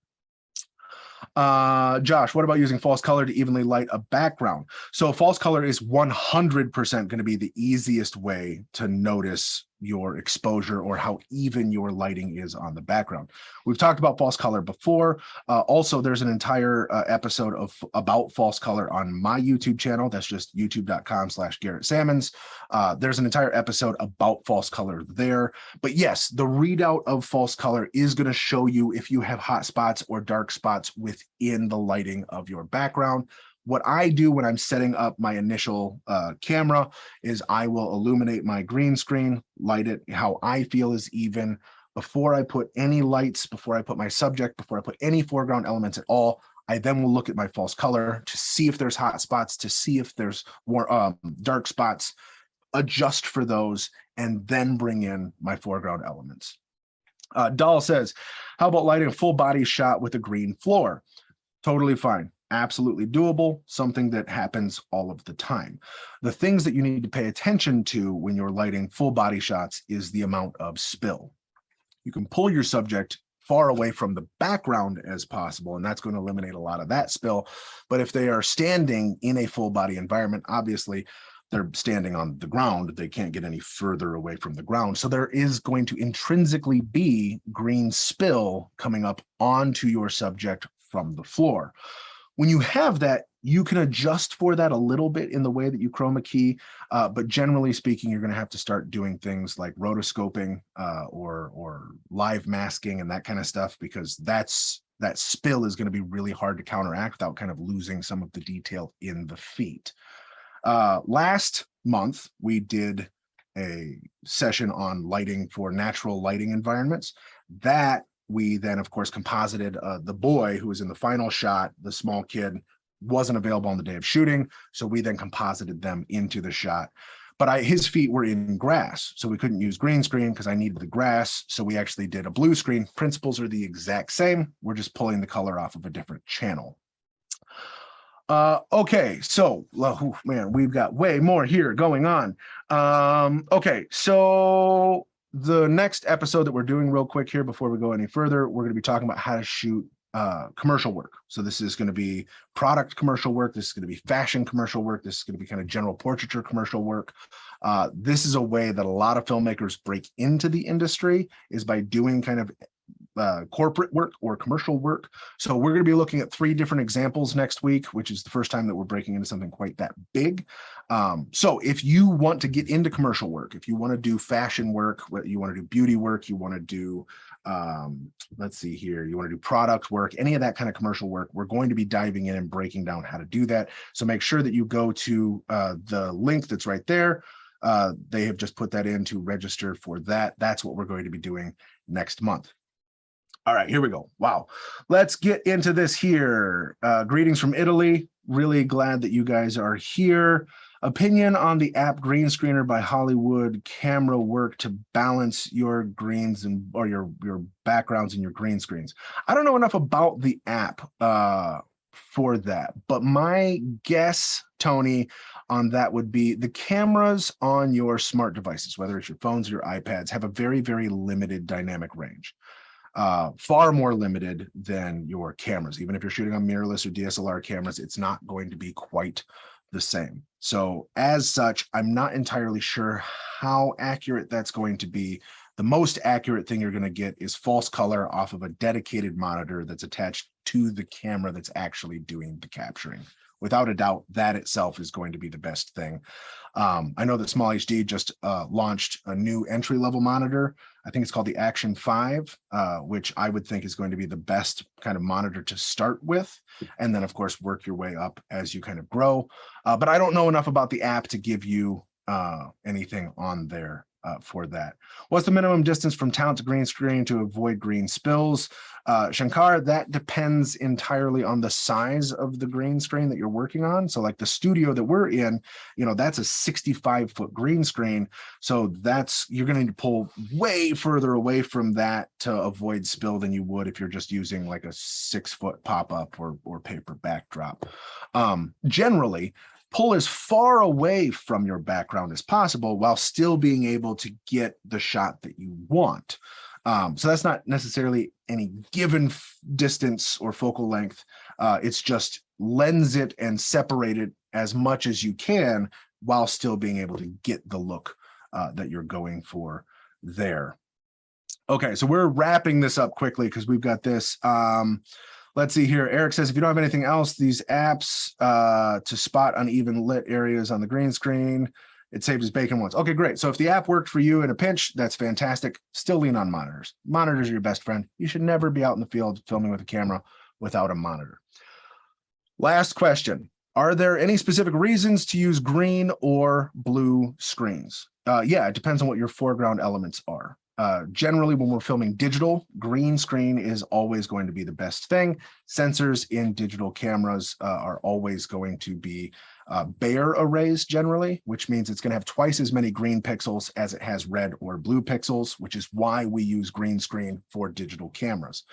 S1: Josh, what about using false color to evenly light a background? So false color is 100% going to be the easiest way to notice your exposure or how even your lighting is on the background. We've talked about false color before. Also, there's an entire episode about false color on my YouTube channel. That's just youtube.com/Garrett Sammons. There's an entire episode about false color there. But yes, the readout of false color is going to show you if you have hot spots or dark spots within the lighting of your background. What I do when I'm setting up my initial camera is I will illuminate my green screen, light it how I feel is even. Before I put any lights, before I put my subject, before I put any foreground elements at all, I then will look at my false color to see if there's hot spots, to see if there's more dark spots, adjust for those, and then bring in my foreground elements. Dahl says, how about lighting a full body shot with a green floor? Totally fine. Absolutely doable, something that happens all of the time. The things that you need to pay attention to when you're lighting full body shots is the amount of spill. You can pull your subject far away from the background as possible, and that's going to eliminate a lot of that spill. But if they are standing in a full body environment, obviously they're standing on the ground. They can't get any further away from the ground. So there is going to intrinsically be green spill coming up onto your subject from the floor. When you have that, you can adjust for that a little bit in the way that you chroma key, but generally speaking, you're going to have to start doing things like rotoscoping or live masking and that kind of stuff, because that spill is going to be really hard to counteract without kind of losing some of the detail in the feet. Last month, we did a session on lighting for natural lighting environments. That we then, of course, composited the boy who was in the final shot, the small kid, wasn't available on the day of shooting. So we then composited them into the shot. But his feet were in grass, so we couldn't use green screen because I needed the grass. So we actually did a blue screen. Principles are the exact same. We're just pulling the color off of a different channel. Okay, so man, we've got way more here going on. Okay, so the next episode that we're doing real quick here before we go any further, we're going to be talking about how to shoot commercial work. So this is going to be product commercial work. This is going to be fashion commercial work. This is going to be kind of general portraiture commercial work. This is a way that a lot of filmmakers break into the industry, is by doing kind of corporate work or commercial work. So we're going to be looking at 3 different examples next week, which is the first time that we're breaking into something quite that big. So if you want to get into commercial work, if you want to do fashion work, you want to do beauty work, you want to do let's see here, you want to do product work, any of that kind of commercial work, we're going to be diving in and breaking down how to do that. So make sure that you go to the link that's right there. They have just put that in to register for that. That's what we're going to be doing next month. All right, here we go. Wow. Let's get into this here. Greetings from Italy. Really glad that you guys are here. Opinion on the app Green Screener by Hollywood Camera Work to balance your greens or your backgrounds and your green screens. I don't know enough about the app for that, but my guess, Tony, on that would be the cameras on your smart devices, whether it's your phones or your iPads, have a very, very limited dynamic range. Far more limited than your cameras. Even if you're shooting on mirrorless or DSLR cameras, it's not going to be quite the same. So as such, I'm not entirely sure how accurate that's going to be. The most accurate thing you're going to get is false color off of a dedicated monitor that's attached to the camera that's actually doing the capturing. Without a doubt, that itself is going to be the best thing. I know that Small HD just launched a new entry-level monitor. I think it's called the Action 5, which I would think is going to be the best kind of monitor to start with. And then, of course, work your way up as you kind of grow. But I don't know enough about the app to give you anything on there for that. What's the minimum distance from town to green screen to avoid green spills? Shankar, that depends entirely on the size of the green screen that you're working on. So like the studio that we're in, that's a 65-foot green screen. So you're going to need to pull way further away from that to avoid spill than you would if you're just using like a 6-foot pop-up or paper backdrop. Generally, pull as far away from your background as possible while still being able to get the shot that you want. So that's not necessarily any given distance or focal length. It's just lens it and separate it as much as you can while still being able to get the look that you're going for there. Okay, so we're wrapping this up quickly because we've got this. Let's see here. Eric says, if you don't have anything else, these apps to spot uneven lit areas on the green screen, it saves his bacon once. Okay, great. So if the app worked for you in a pinch, that's fantastic. Still lean on monitors. Monitors are your best friend. You should never be out in the field filming with a camera without a monitor. Last question. Are there any specific reasons to use green or blue screens? Yeah, it depends on what your foreground elements are. Generally, when we're filming digital, green screen is always going to be the best thing. Sensors in digital cameras are always going to be Bayer arrays generally, which means it's going to have twice as many green pixels as it has red or blue pixels, which is why we use green screen for digital cameras.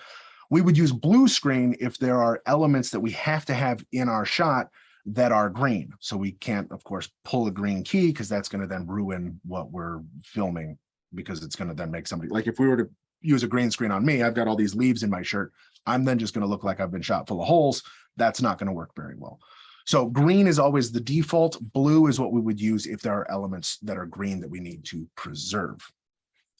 S1: We would use blue screen if there are elements that we have to have in our shot that are green. So we can't, of course, pull a green key because that's going to then ruin what we're filming, because it's going to then make somebody, like if we were to use a green screen on me, I've got all these leaves in my shirt. I'm then just going to look like I've been shot full of holes. That's not going to work very well. So green is always the default. Blue is what we would use if there are elements that are green that we need to preserve.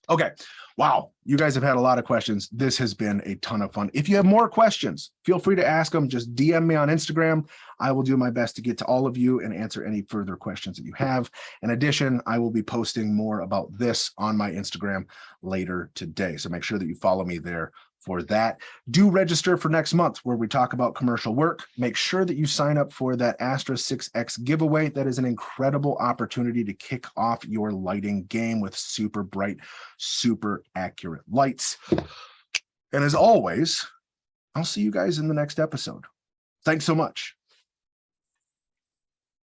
S1: Okay. Wow. You guys have had a lot of questions. This has been a ton of fun. If you have more questions, feel free to ask them. Just DM me on Instagram. I will do my best to get to all of you and answer any further questions that you have. In addition, I will be posting more about this on my Instagram later today. So make sure that you follow me there for that. Do register for next month where we talk about commercial work. Make sure that you sign up for that Astra 6X giveaway. That is an incredible opportunity to kick off your lighting game with super bright, super accurate lights. And as always, I'll see you guys in the next episode. Thanks so much.